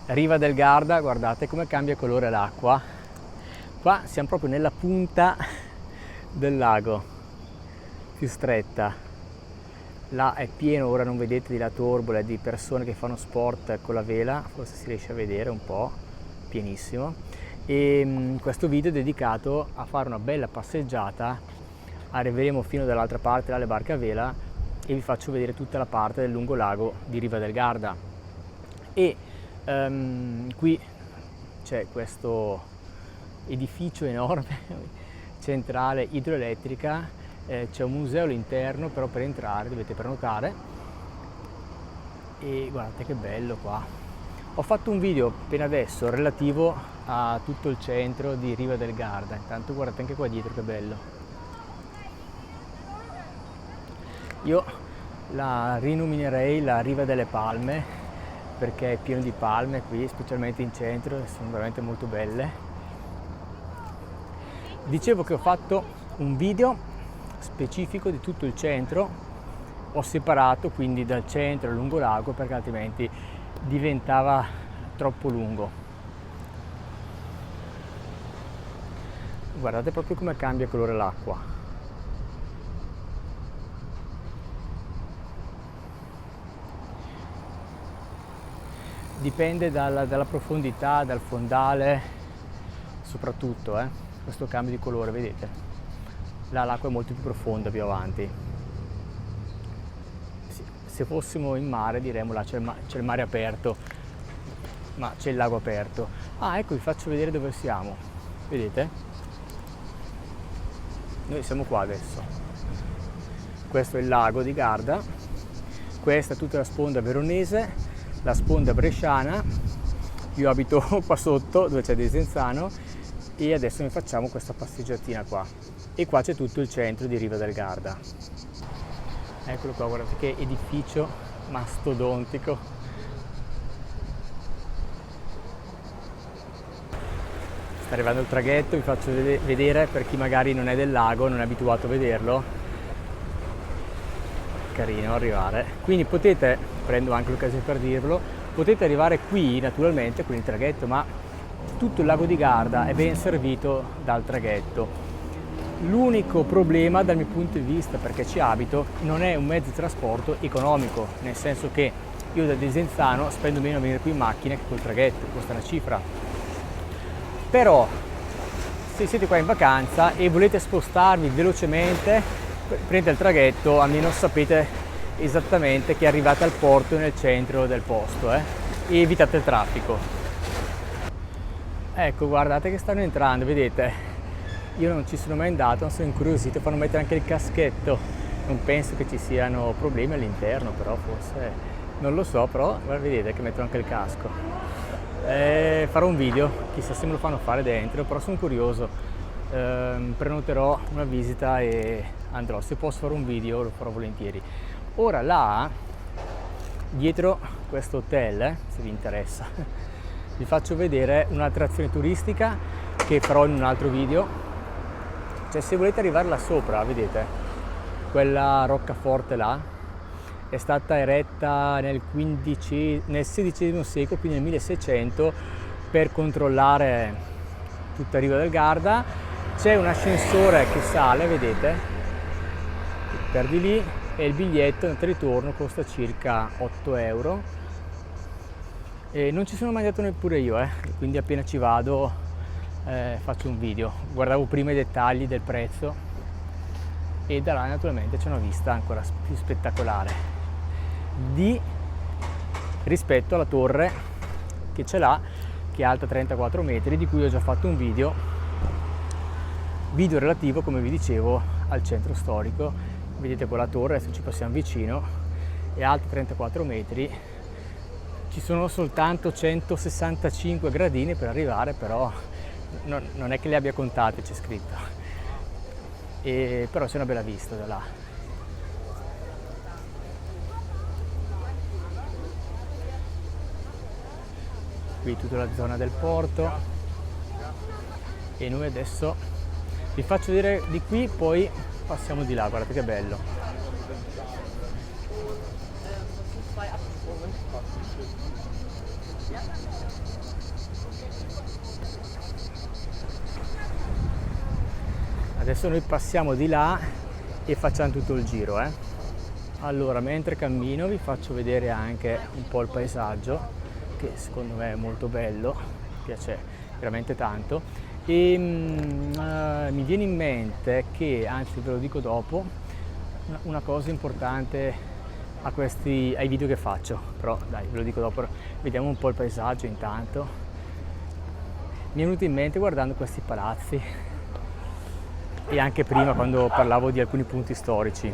Riva del Garda, guardate come cambia colore l'acqua. Qua siamo proprio nella punta del lago, più stretta. Là è pieno, ora non vedete di la torbola, di persone che fanno sport con la vela, forse si riesce a vedere un po', pienissimo. E questo video è dedicato a fare una bella passeggiata. Arriveremo fino dall'altra parte, là, alle barche a vela, e vi faccio vedere tutta la parte del lungolago di Riva del Garda. E qui c'è questo edificio enorme, centrale idroelettrica, c'è un museo all'interno, però per entrare dovete prenotare. E guardate che bello qua. Ho fatto un video appena adesso relativo a tutto il centro di Riva del Garda, intanto guardate anche qua dietro che bello. Io la rinominerei la Riva delle Palme, perché è pieno di palme qui, specialmente in centro, e sono veramente molto belle. Dicevo che ho fatto un video specifico di tutto il centro, ho separato quindi dal centro al lungolago perché altrimenti diventava troppo lungo. Guardate proprio come cambia colore l'acqua. Dipende dalla profondità, dal fondale, soprattutto questo cambio di colore, vedete? Là l'acqua è molto più profonda più avanti. Sì, se fossimo in mare diremmo là c'è il mare aperto, ma c'è il lago aperto. Ah, ecco, vi faccio vedere dove siamo, vedete? Noi siamo qua adesso. Questo è il lago di Garda, questa è tutta la sponda veronese, la sponda bresciana. Io abito qua sotto dove c'è Desenzano e adesso ne facciamo questa passeggiatina qua. E qua c'è tutto il centro di Riva del Garda. Eccolo qua, guardate che edificio mastodontico. Sta arrivando il traghetto, vi faccio vedere per chi magari non è del lago, non è abituato a vederlo. Carino arrivare. Quindi potete, prendo anche l'occasione per dirlo, potete arrivare qui naturalmente con il traghetto, ma tutto il lago di Garda è ben servito dal traghetto. L'unico problema dal mio punto di vista, perché ci abito, non è un mezzo di trasporto economico, nel senso che io da Desenzano spendo meno a venire qui in macchina che col traghetto, costa una cifra. Però se siete qua in vacanza e volete spostarvi velocemente, prendete il traghetto, almeno sapete esattamente che arrivate al porto nel centro del posto e evitate il traffico. Ecco, guardate che stanno entrando, vedete? Io non ci sono mai andato, non sono incuriosito, fanno mettere anche il caschetto. Non penso che ci siano problemi all'interno, però forse non lo so, però vedete che mettono anche il casco. Farò un video, chissà se me lo fanno fare dentro, però sono curioso. Prenoterò una visita e andrò, se posso fare un video lo farò volentieri. Ora là dietro questo hotel, se vi interessa, vi faccio vedere un'attrazione turistica che farò in un altro video. Cioè, se volete arrivare là sopra, vedete quella roccaforte là è stata eretta nel XVI secolo, quindi nel 1600, per controllare tutta Riva del Garda. C'è un ascensore che sale, vedete, perdi lì, e il biglietto andata e ritorno costa circa 8 euro. E non ci sono mai andato neppure io, quindi appena ci vado faccio un video. Guardavo prima i dettagli del prezzo e da là naturalmente c'è una vista ancora più spettacolare rispetto alla torre che c'è là, che è alta 34 metri, di cui ho già fatto un video relativo, come vi dicevo, al centro storico. Vedete quella torre, adesso ci passiamo vicino, è alta 34 metri, ci sono soltanto 165 gradini per arrivare, però non è che le abbia contate, c'è scritto, però c'è una bella vista da là. Qui tutta la zona del porto e noi adesso vi faccio vedere di qui, poi passiamo di là. Guardate che bello. Adesso noi passiamo di là e facciamo tutto il giro, Allora, mentre cammino vi faccio vedere anche un po' il paesaggio, che secondo me è molto bello, mi piace veramente tanto. E mi viene in mente che, anzi ve lo dico dopo, una cosa importante ai video che faccio, però dai, ve lo dico dopo, vediamo un po' il paesaggio intanto. Mi è venuto in mente guardando questi palazzi, e anche prima quando parlavo di alcuni punti storici.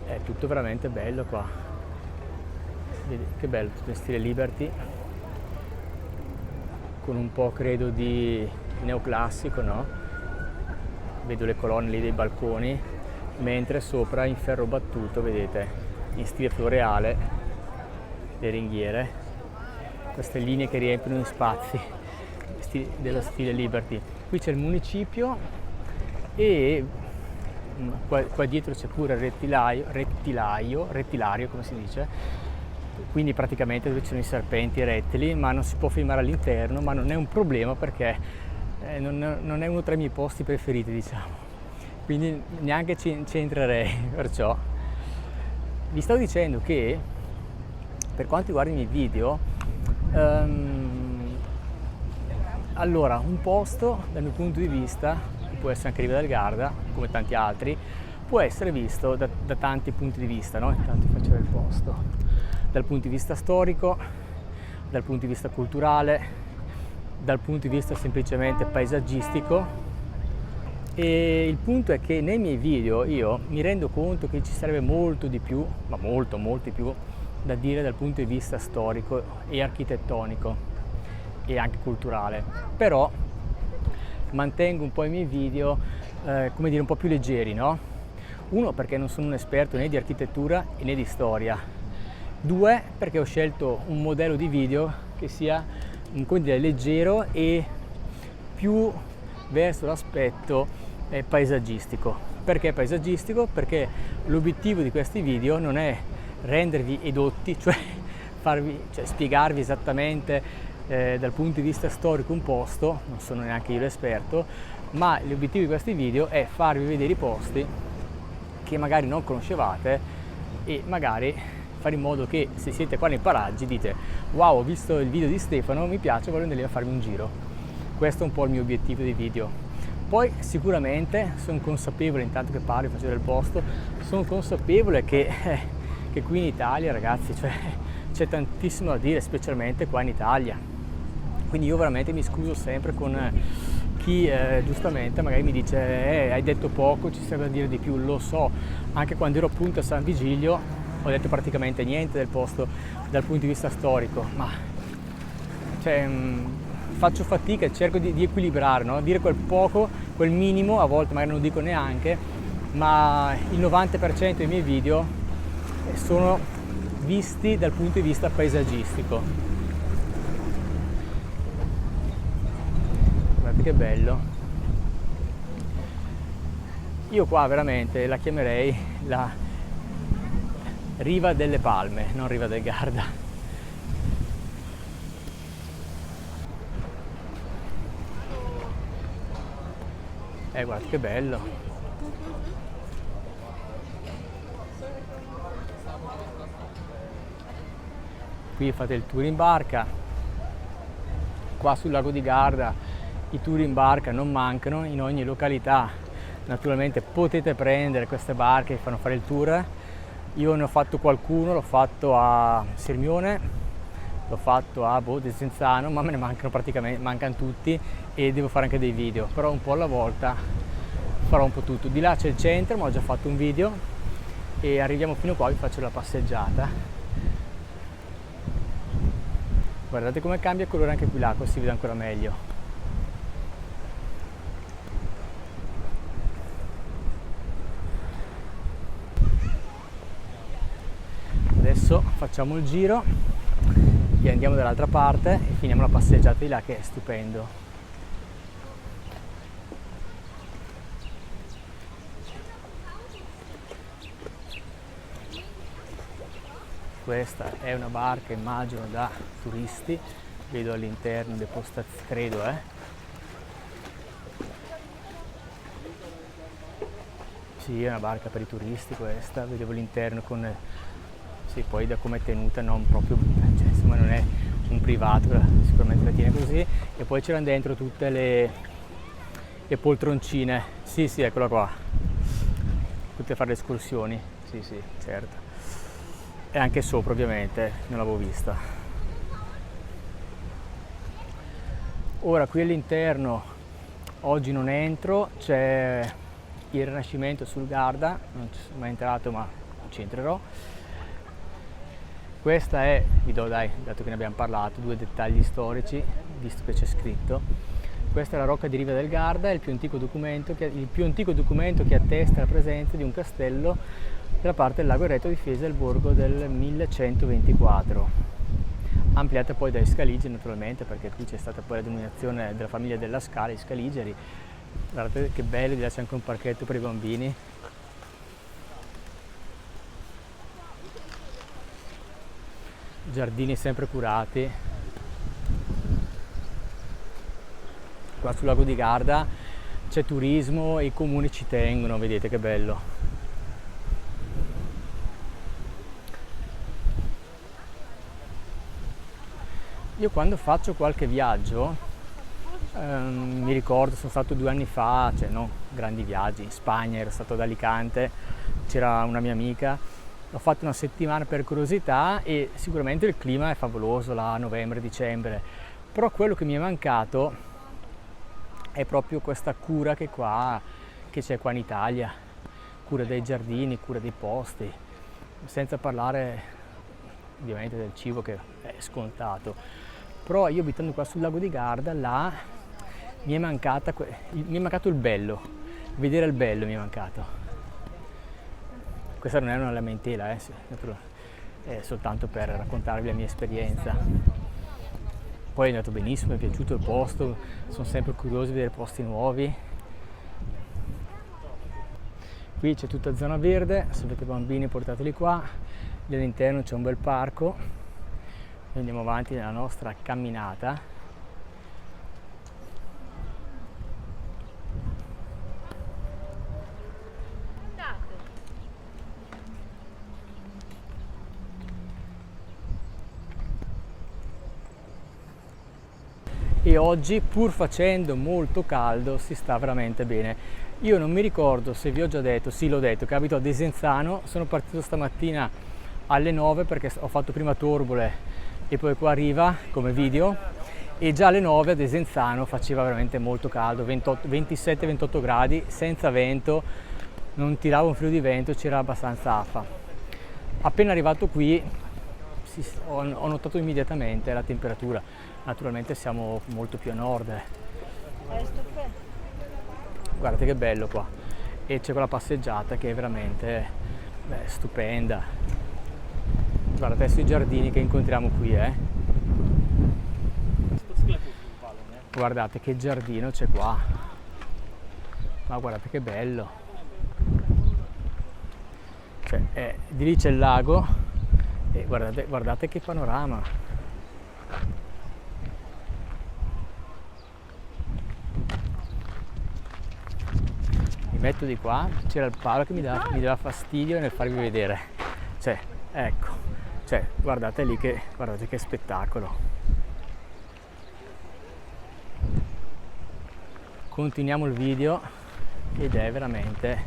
È tutto veramente bello qua. Vedi, che bello, tutto in stile Liberty, con un po' credo di neoclassico, no? Vedo le colonne lì dei balconi, mentre sopra in ferro battuto, vedete, in stile floreale, le ringhiere, queste linee che riempiono gli spazi dello stile Liberty. Qui c'è il municipio e qua dietro c'è pure il rettilario, come si dice, quindi praticamente dove ci sono i serpenti e i rettili, ma non si può filmare all'interno, ma non è un problema perché non è uno tra i miei posti preferiti, diciamo. Quindi neanche ci entrerei, perciò vi stavo dicendo che per quanto riguarda i miei video, allora un posto dal mio punto di vista, che può essere anche Riva del Garda come tanti altri, può essere visto da tanti punti di vista, no? Intanto faccio vedere il posto, dal punto di vista storico, dal punto di vista culturale, dal punto di vista semplicemente paesaggistico. E il punto è che nei miei video io mi rendo conto che ci sarebbe molto di più, ma molto di più da dire dal punto di vista storico e architettonico e anche culturale, però mantengo un po' i miei video come dire un po' più leggeri, no? Uno, perché non sono un esperto né di architettura né di storia. Due, perché ho scelto un modello di video che sia, come dire, leggero e più verso l'aspetto paesaggistico. Perché paesaggistico? Perché l'obiettivo di questi video non è rendervi edotti, cioè spiegarvi esattamente dal punto di vista storico un posto, non sono neanche io l'esperto, ma l'obiettivo di questi video è farvi vedere i posti che magari non conoscevate e magari fare in modo che se siete qua nei paraggi dite: wow, ho visto il video di Stefano, mi piace, voglio andare a farmi un giro. Questo è un po' il mio obiettivo dei video. Poi sicuramente sono consapevole, intanto che parlo e faccio del posto, sono consapevole che qui in Italia, ragazzi, c'è tantissimo da dire, specialmente qua in Italia. Quindi io veramente mi scuso sempre con chi giustamente magari mi dice hai detto poco, ci serve da dire di più. Lo so, anche quando ero appunto a San Vigilio ho detto praticamente niente del posto dal punto di vista storico, ma faccio fatica e cerco di equilibrare, no? Dire quel poco, quel minimo, a volte magari non lo dico neanche, ma il 90% dei miei video sono visti dal punto di vista paesaggistico. Guardate che bello. Io qua veramente la chiamerei la Riva delle Palme, non Riva del Garda. Guarda che bello. Qui fate il tour in barca. Qua sul lago di Garda i tour in barca non mancano in ogni località. Naturalmente potete prendere queste barche che fanno fare il tour. Io ne ho fatto qualcuno, l'ho fatto a Sirmione, l'ho fatto a Desenzano, ma me ne mancano tutti e devo fare anche dei video, però un po' alla volta farò un po' tutto. Di là c'è il centro, ma ho già fatto un video e arriviamo fino qua, vi faccio la passeggiata. Guardate come cambia colore anche qui l'acqua, si vede ancora meglio. Adesso facciamo il giro e andiamo dall'altra parte e finiamo la passeggiata di là, che è stupendo. Questa è una barca, immagino, da turisti, vedo all'interno dei postazioni, credo, Sì, è una barca per i turisti questa, vedevo l'interno con... Sì, poi da come è tenuta non proprio, cioè, insomma non è un privato, sicuramente la tiene così, e poi c'erano dentro tutte le poltroncine, sì, eccola qua, tutte a fare le escursioni, sì, certo, e anche sopra ovviamente, non l'avevo vista. Ora qui all'interno, oggi non entro, c'è il Rinascimento sul Garda, non ci sono mai entrato ma ci entrerò. Questa è, vi do dai, dato che ne abbiamo parlato, 2 dettagli storici, visto che c'è scritto. Questa è la rocca di riva del Garda, è il più antico documento che attesta la presenza di un castello della parte del lago Eretto, difesa del borgo del 1124. Ampliata poi dai Scaligeri naturalmente, perché qui c'è stata poi la denominazione della famiglia della Scala, i Scaligeri. Guardate che bello, di là c'è anche un parchetto per i bambini. Giardini sempre curati. Qua sul lago di Garda c'è turismo e i comuni ci tengono, vedete che bello. Io quando faccio qualche viaggio, mi ricordo, sono stato 2 anni fa, cioè no, grandi viaggi, in Spagna, ero stato ad Alicante, c'era una mia amica, ho fatto una settimana per curiosità e sicuramente il clima è favoloso là a novembre-dicembre, però quello che mi è mancato è proprio questa cura che c'è qua in Italia, cura dei giardini, cura dei posti, senza parlare ovviamente del cibo che è scontato. Però io abitando qua sul lago di Garda, là mi è mancato il bello, vedere il bello mi è mancato. Questa non è una lamentela, è soltanto per raccontarvi la mia esperienza. Poi è andato benissimo, mi è piaciuto il posto, sono sempre curioso di vedere posti nuovi. Qui c'è tutta zona verde, se avete bambini portateli qua, lì all'interno c'è un bel parco, e andiamo avanti nella nostra camminata. E oggi, pur facendo molto caldo, si sta veramente bene. Io non mi ricordo se vi ho già detto, sì l'ho detto, che abito a Desenzano, sono partito stamattina alle 9 perché ho fatto prima Torbole e poi qua a Riva come video, e già alle 9 a Desenzano faceva veramente molto caldo, 27-28 gradi, senza vento, non tirava un filo di vento, c'era abbastanza affa. Appena arrivato qui ho notato immediatamente la temperatura. Naturalmente siamo molto più a nord. Guardate che bello qua. E c'è quella passeggiata che è veramente stupenda. Guardate adesso i giardini che incontriamo qui, Guardate che giardino c'è qua. Ma guardate che bello. Cioè, di lì c'è il lago e guardate che panorama. Metto di qua, c'era il palo che mi dava fastidio nel farvi vedere, ecco, guardate lì guardate che spettacolo. Continuiamo il video ed è veramente,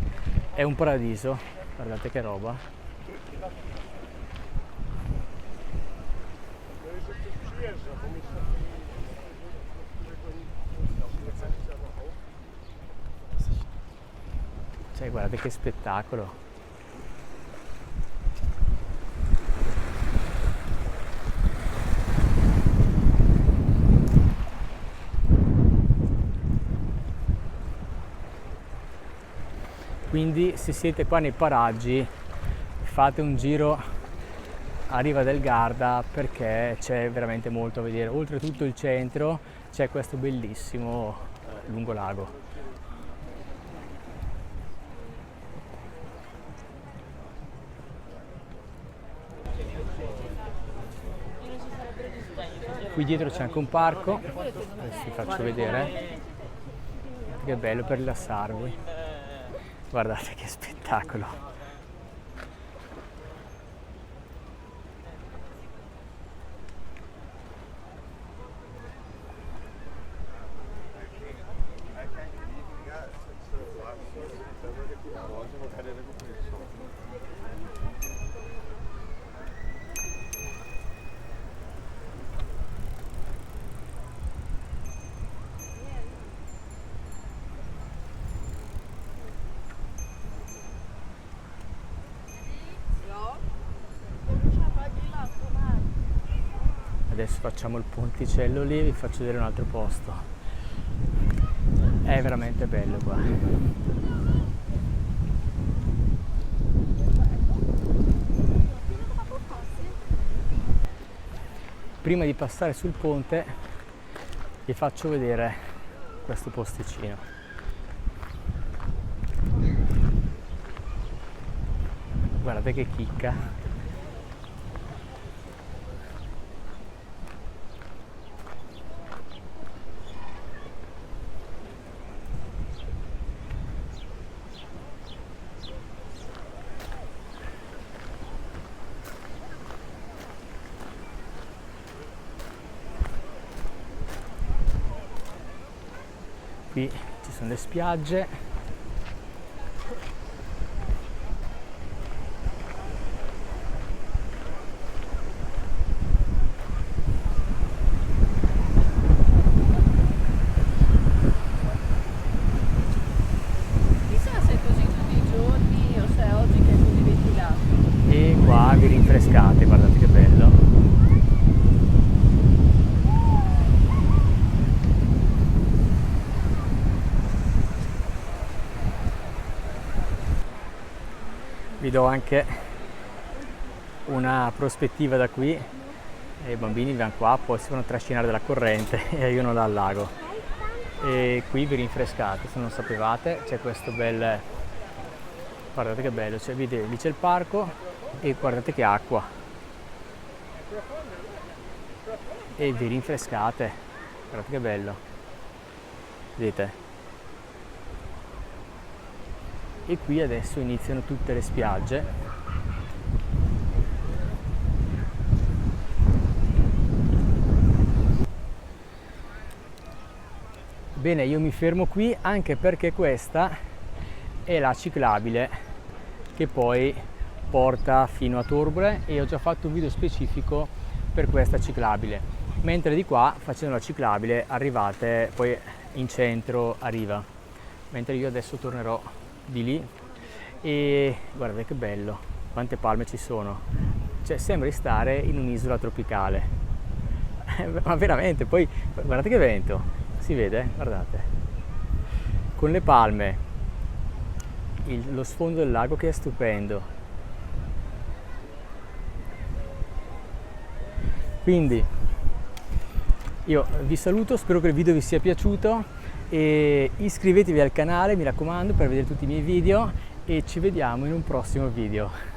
è un paradiso, guardate che roba. Guardate che spettacolo. Quindi se siete qua nei paraggi, fate un giro a Riva del Garda perché c'è veramente molto a vedere. Oltre tutto il centro c'è questo bellissimo lungolago. Qui dietro c'è anche un parco, adesso vi faccio vedere, che bello per rilassarvi, guardate che spettacolo. Adesso facciamo il ponticello lì e vi faccio vedere un altro posto. È veramente bello qua. Prima di passare sul ponte vi faccio vedere questo posticino. Guardate che chicca. Qui ci sono le spiagge. Chissà se è così tutti i giorni o se è oggi che è così ventilato. E qua vi rinfrescate, guardate che bello. Vi do anche una prospettiva da qui, e i bambini vanno qua, poi si fanno trascinare dalla corrente e arrivano dal lago. E qui vi rinfrescate, se non sapevate, c'è questo bel, guardate che bello, cioè, vedete, lì c'è il parco e guardate che acqua. E vi rinfrescate, guardate che bello, vedete? E qui adesso iniziano tutte le spiagge. Bene, io mi fermo qui anche perché questa è la ciclabile che poi porta fino a Torbole e ho già fatto un video specifico per questa ciclabile. Mentre di qua, facendo la ciclabile, arrivate poi in centro a Riva. Mentre io adesso tornerò di lì e guardate che bello, quante palme ci sono, cioè sembra di stare in un'isola tropicale. Ma veramente, poi guardate che vento, si vede? Guardate, con le palme, lo sfondo del lago che è stupendo. Quindi io vi saluto, spero che il video vi sia piaciuto e iscrivetevi al canale, mi raccomando, per vedere tutti i miei video e ci vediamo in un prossimo video.